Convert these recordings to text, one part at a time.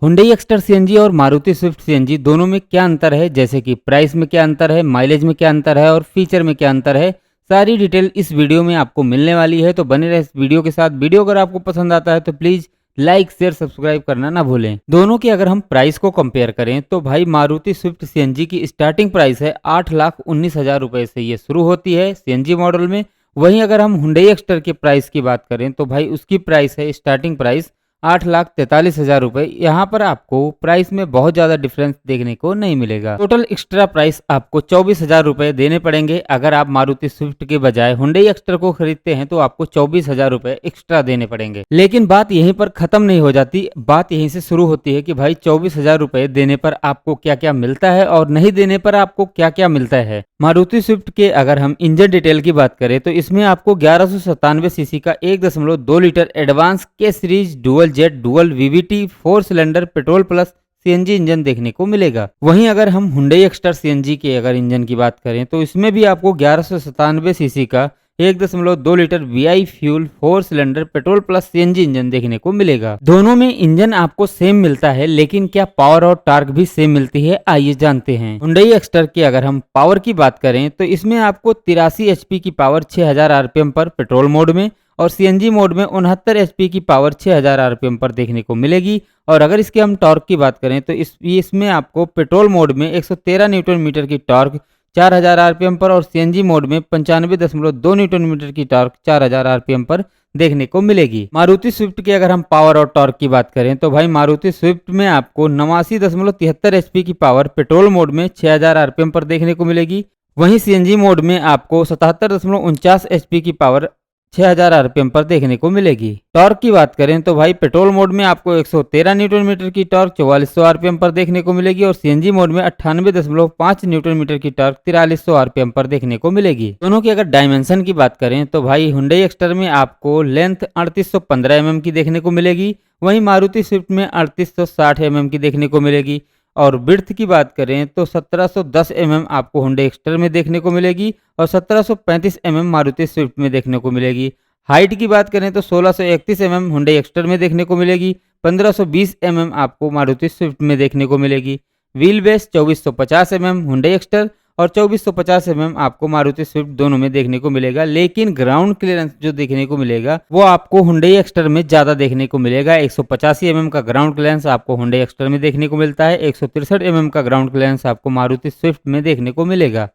Hyundai Exter CNG और Maruti Swift CNG दोनों में क्या अंतर है, जैसे कि प्राइस में क्या अंतर है, माइलेज में क्या अंतर है और फीचर में क्या अंतर है, सारी डिटेल इस वीडियो में आपको मिलने वाली है। तो बने रहे इस वीडियो के साथ। वीडियो अगर आपको पसंद आता है तो प्लीज़ लाइक शेयर सब्सक्राइब करना ना भूलें। दोनों की अगर हम प्राइस को कंपेयर करें तो भाई मारुति स्विफ्ट सीएनजी की स्टार्टिंग प्राइस है 8,19,000 रुपये से ये शुरू होती है सीएनजी मॉडल में। वहीं अगर हम हुंडई एक्स्टर के प्राइस की बात करें तो भाई उसकी प्राइस है स्टार्टिंग प्राइस 8,43,000 रुपये। यहाँ पर आपको प्राइस में बहुत ज़्यादा डिफरेंस देखने को नहीं मिलेगा। टोटल एक्स्ट्रा प्राइस आपको 24,000 रुपये देने पड़ेंगे। अगर आप मारुति स्विफ्ट के बजाय हुंडई एक्स्टर को खरीदते हैं तो आपको 24,000 रुपये एक्स्ट्रा देने पड़ेंगे। लेकिन बात यहीं पर खत्म नहीं हो जाती, बात यहीं से शुरू होती है कि भाई 24,000 रुपये देने पर आपको क्या क्या मिलता है और नहीं देने पर आपको क्या क्या मिलता है। मारुति स्विफ्ट के अगर हम इंजन डिटेल की बात करें तो इसमें आपको 1197 सीसी का 1.2 लीटर एडवांस के series dual jet dual VVT 4 cylinder petrol plus CNG engine देखने को मिलेगा। वहीं अगर हम हुंडई एक्स्टर सीएनजी के अगर इंजन की बात करें तो इसमें भी आपको 1197 सीसी का 1.2 litre VI fuel 4 cylinder petrol plus CNG engine देखने को मिलेगा। दोनों में इंजन आपको सेम मिलता है, लेकिन क्या पावर और टार्क भी सेम मिलती है, आइए जानते हैं। हुंडई एक्स्टर की अगर हम पावर की बात करें तो इसमें आपको 83 एचपी की पावर 6000 आरपीएम पर पेट्रोल मोड में और सीएनजी मोड में 69 एचपी की पावर 6000 आरपीएम पर देखने को मिलेगी। और अगर इसके हम टॉर्क की बात करें तो इसमें आपको पेट्रोल मोड में 113 न्यूटन मीटर की टॉर्क 4000 आरपीएम पर और सीएनजी मोड में 95.2 न्यूटन मीटर की टॉर्क 4000 आरपीएम पर देखने को मिलेगी। मारुति स्विफ्ट की अगर हम पावर और टॉर्क की बात करें तो भाई मारुति स्विफ्ट में आपको 89.73 एचपी की पावर पेट्रोल मोड में 6000 आरपीएम पर देखने को मिलेगी। वहीं सीएनजी मोड में आपको 77.49 एचपी की पावर 6000 आरपीएम पर देखने को मिलेगी। टॉर्क की बात करें तो भाई पेट्रोल मोड में आपको 113 न्यूटन मीटर की टॉर्क 4400 आरपीएम पर देखने को मिलेगी और सीएनजी मोड में 98.5 न्यूटन मीटर की टॉर्क 4300 आरपीएम पर देखने को मिलेगी। दोनों की अगर डायमेंशन की बात करें तो भाई हुंडई एक्स्टर में आपको लेंथ 3815 mm की देखने को मिलेगी, वहीं मारुति स्विफ्ट में 3860 mm की देखने को मिलेगी। और विड्थ की बात करें तो 1710 mm आपको हुंडई एक्स्टर में देखने को मिलेगी और 1735 mm मारुति स्विफ्ट में देखने को मिलेगी। हाइट की बात करें तो 1631 mm हुंडई एक्स्टर में देखने को मिलेगी, 1520 mm आपको मारुति स्विफ्ट में देखने को मिलेगी। Wheel base 2450 mm Hyundai Exter और 2450 mm आपको मारुति स्विफ्ट दोनों में देखने को मिलेगा। लेकिन ग्राउंड क्लियरेंस जो देखने को मिलेगा वो आपको हुंडई एक्स्टर में ज्यादा देखने को मिलेगा। 185 mm का ग्राउंड क्लियरेंस आपको हुंडई एक्स्टर में देखने को मिलता है, 163 mm का ग्राउंड क्लियरेंस आपको मारुति स्विफ्ट में देखने को मिलेगा।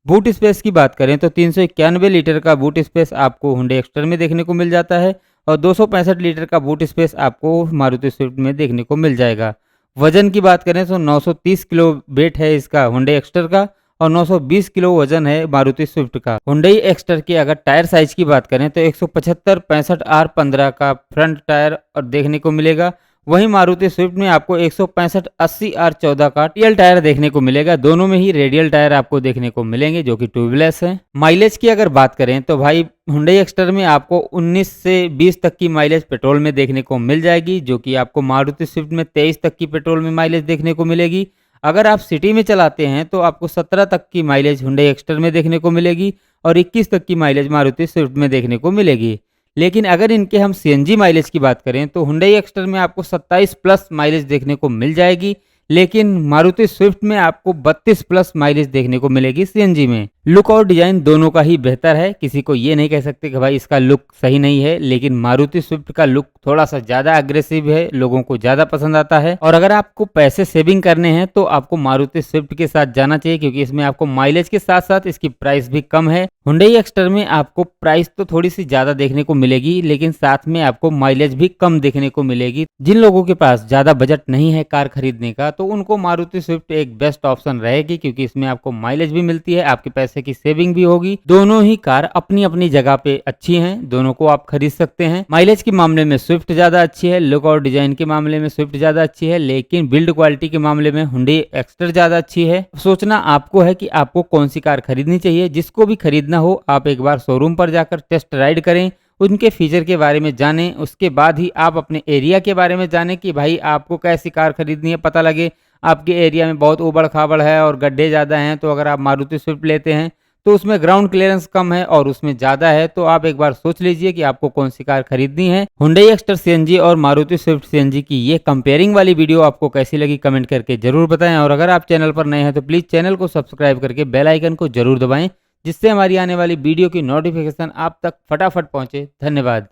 बूट स्पेस की बात करें तो 391 लीटर का बूट स्पेस आपको हुंडई एक्स्टर में देखने को मिल जाता है और 265 लीटर का बूट स्पेस आपको मारुति स्विफ्ट में देखने को मिल जाएगा। वजन की बात करें तो 930 किलो वेट है इसका हुंडई एक्स्टर का और 920 किलो वजन है मारुति स्विफ्ट का। हुंडई एक्स्टर के अगर टायर साइज की बात करें तो 175/65 R15 का फ्रंट टायर और देखने को मिलेगा। वहीं मारुति स्विफ्ट में आपको 165/80 R14 का टीएल टायर देखने को मिलेगा। दोनों में ही रेडियल टायर आपको देखने को मिलेंगे जो कि ट्यूबलेस है। माइलेज की अगर बात करें तो भाई हुंडई एक्स्टर में आपको 19 से 20 तक की माइलेज पेट्रोल में देखने को मिल जाएगी, जो कि आपको मारुति स्विफ्ट में 23 तक की पेट्रोल में माइलेज देखने को मिलेगी। अगर आप सिटी में चलाते हैं तो आपको 17 तक की माइलेज हुंडई एक्स्टर में देखने को मिलेगी और 21 तक की माइलेज मारुति स्विफ्ट में देखने को मिलेगी। लेकिन अगर इनके हम सीएनजी माइलेज की बात करें तो हुंडई एक्स्टर में आपको 27 प्लस माइलेज देखने को मिल जाएगी, लेकिन मारुति स्विफ्ट में आपको 32 प्लस माइलेज देखने को मिलेगी सीएनजी में। लुक और डिजाइन दोनों का ही बेहतर है, किसी को ये नहीं कह सकते कि भाई इसका लुक सही नहीं है, लेकिन मारुति स्विफ्ट का लुक थोड़ा सा ज्यादा अग्रेसिव है, लोगों को ज्यादा पसंद आता है। और अगर आपको पैसे सेविंग करने हैं तो आपको मारुति स्विफ्ट के साथ जाना चाहिए, क्योंकि इसमें आपको माइलेज के साथ साथ इसकी प्राइस भी कम है। हुंडई एक्स्टर में आपको प्राइस तो थोड़ी सी ज्यादा देखने को मिलेगी, लेकिन साथ में आपको माइलेज भी कम देखने को मिलेगी। जिन लोगों के पास ज्यादा बजट नहीं है कार खरीदने का तो उनको मारुति स्विफ्ट एक बेस्ट ऑप्शन रहेगी, क्योंकि इसमें आपको माइलेज भी मिलती है, आपके पैसे की सेविंग भी होगी। दोनों ही कार अपनी अपनी जगह पे अच्छी हैं, दोनों को आप खरीद सकते हैं। माइलेज के मामले में स्विफ्ट ज्यादा अच्छी है, लुक और डिजाइन के मामले में स्विफ्ट ज्यादा अच्छी है, लेकिन बिल्ड क्वालिटी के मामले में हुंडई एक्स्टर ज्यादा अच्छी है। सोचना आपको है कि आपको कौन सी कार खरीदनी चाहिए। जिसको भी खरीदना हो आप एक बार शोरूम पर जाकर टेस्ट राइड करें, उनके फीचर के बारे में जानें, उसके बाद ही आप अपने एरिया के बारे में जानें कि भाई आपको कैसी कार खरीदनी है। पता लगे आपके एरिया में बहुत उबड़ खाबड़ है और गड्ढे ज़्यादा हैं, तो अगर आप मारुति स्विफ्ट लेते हैं तो उसमें ग्राउंड क्लियरेंस कम है और उसमें ज़्यादा है। तो आप एक बार सोच लीजिए कि आपको कौन सी कार खरीदनी है। Hyundai एक्स्टर सीएनजी और मारुति स्विफ्ट सीएनजी की ये कंपेयरिंग वाली वीडियो आपको कैसी लगी कमेंट करके जरूर बताएं। और अगर आप चैनल पर नए हैं तो प्लीज़ चैनल को सब्सक्राइब करके बेल आइकन को जरूर दबाएं, जिससे हमारी आने वाली वीडियो की नोटिफिकेशन आप तक फटाफट पहुंचे। धन्यवाद।